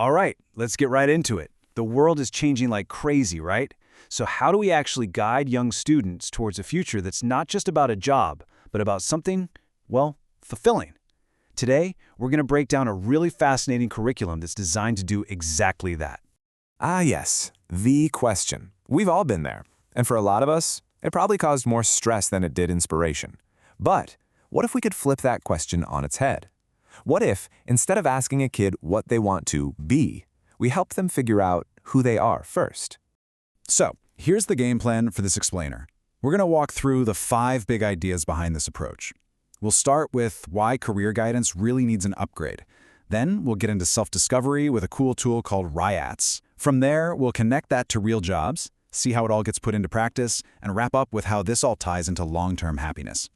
All right, let's get right into it. The world is changing like crazy, right? So how do we actually guide young students towards a future that's not just about a job, but about something, well, fulfilling? Today, we're going to break down a really fascinating curriculum that's designed to do exactly that. Ah, yes, the question. We've all been there. And for a lot of us, it probably caused more stress than it did inspiration. But what if we could flip that question on its head? What if, instead of asking a kid what they want to be, we help them figure out who they are first? So, here's the game plan for this explainer. We're going to walk through the 5 big ideas behind this approach. We'll start with why career guidance really needs an upgrade. Then we'll get into self-discovery with a cool tool called RIATS. From there, we'll connect that to real jobs, see how it all gets put into practice, and wrap up with how this all ties into long-term happiness.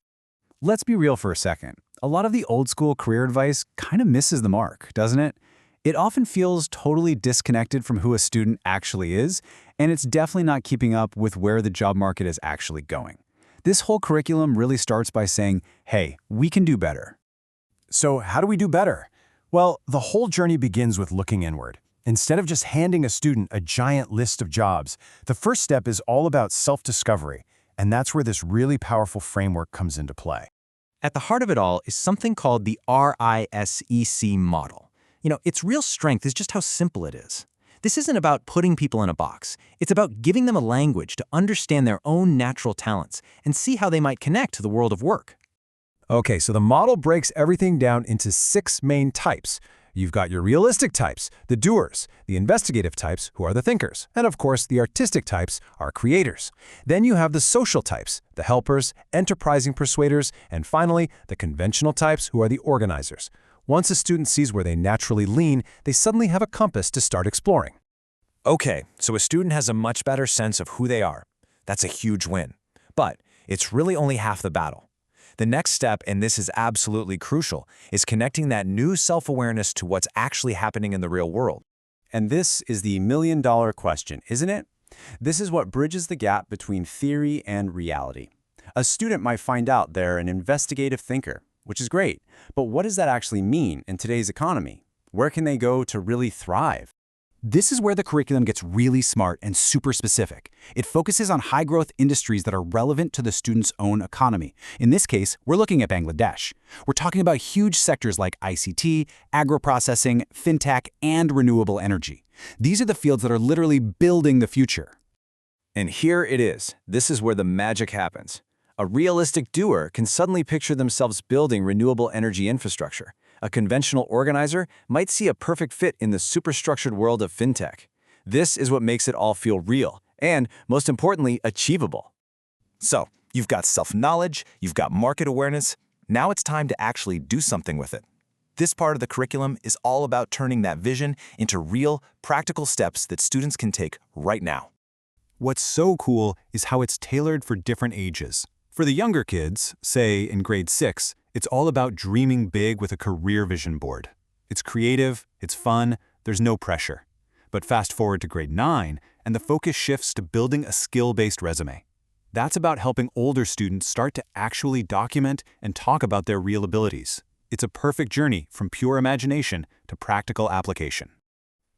Let's be real for a second. A lot of the old school career advice kind of misses the mark, doesn't it? It often feels totally disconnected from who a student actually is, and it's definitely not keeping up with where the job market is actually going. This whole curriculum really starts by saying, hey, we can do better. So how do we do better? Well, the whole journey begins with looking inward. Instead of just handing a student a giant list of jobs, the first step is all about self-discovery, and that's where this really powerful framework comes into play. At the heart of it all is something called the RISEC model. Its real strength is just how simple it is. This isn't about putting people in a box. It's about giving them a language to understand their own natural talents and see how they might connect to the world of work. Okay, so the model breaks everything down into 6 main types. You've got your realistic types, the doers, the investigative types, who are the thinkers, and of course, the artistic types are creators. Then you have the social types, the helpers, enterprising persuaders, and finally, the conventional types, who are the organizers. Once a student sees where they naturally lean, they suddenly have a compass to start exploring. Okay, so a student has a much better sense of who they are. That's a huge win. But it's really only half the battle. The next step, and this is absolutely crucial, is connecting that new self-awareness to what's actually happening in the real world. And this is the million-dollar question, isn't it? This is what bridges the gap between theory and reality. A student might find out they're an investigative thinker, which is great, but what does that actually mean in today's economy? Where can they go to really thrive? This is where the curriculum gets really smart and super specific. It focuses on high-growth industries that are relevant to the student's own economy. In this case, we're looking at Bangladesh. We're talking about huge sectors like ICT, agro-processing, fintech, and renewable energy. These are the fields that are literally building the future. And here it is. This is where the magic happens. A realistic doer can suddenly picture themselves building renewable energy infrastructure. A conventional organizer might see a perfect fit in the superstructured world of fintech. This is what makes it all feel real and, most importantly, achievable. So, you've got self-knowledge, you've got market awareness. Now it's time to actually do something with it. This part of the curriculum is all about turning that vision into real, practical steps that students can take right now. What's so cool is how it's tailored for different ages. For the younger kids, say in grade 6, it's all about dreaming big with a career vision board. It's creative, it's fun, there's no pressure. But fast forward to grade 9, and the focus shifts to building a skill-based resume. That's about helping older students start to actually document and talk about their real abilities. It's a perfect journey from pure imagination to practical application.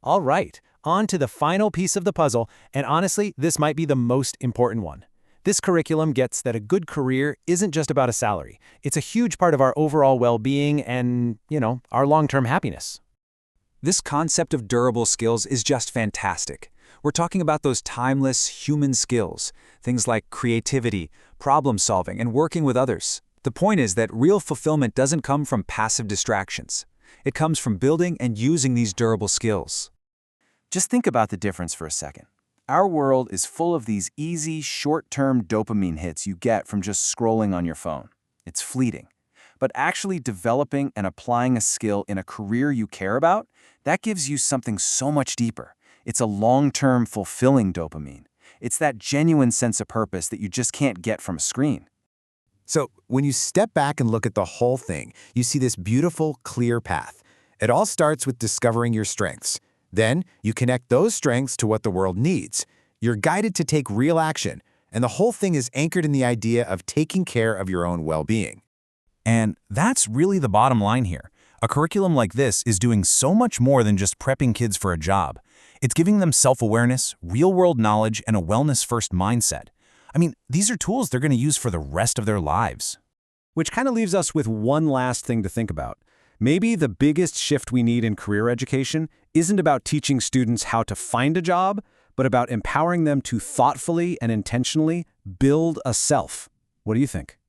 All right, on to the final piece of the puzzle, and honestly, this might be the most important one. This curriculum gets that a good career isn't just about a salary. It's a huge part of our overall well-being and, our long-term happiness. This concept of durable skills is just fantastic. We're talking about those timeless human skills, things like creativity, problem-solving, and working with others. The point is that real fulfillment doesn't come from passive distractions. It comes from building and using these durable skills. Just think about the difference for a second. Our world is full of these easy, short-term dopamine hits you get from just scrolling on your phone. It's fleeting. But actually developing and applying a skill in a career you care about, that gives you something so much deeper. It's a long-term, fulfilling dopamine. It's that genuine sense of purpose that you just can't get from a screen. So, when you step back and look at the whole thing, you see this beautiful, clear path. It all starts with discovering your strengths. Then, you connect those strengths to what the world needs. You're guided to take real action, and the whole thing is anchored in the idea of taking care of your own well-being. And that's really the bottom line here. A curriculum like this is doing so much more than just prepping kids for a job. It's giving them self-awareness, real-world knowledge, and a wellness-first mindset. I mean, these are tools they're going to use for the rest of their lives. Which kind of leaves us with one last thing to think about. Maybe the biggest shift we need in career education isn't about teaching students how to find a job, but about empowering them to thoughtfully and intentionally build a self. What do you think?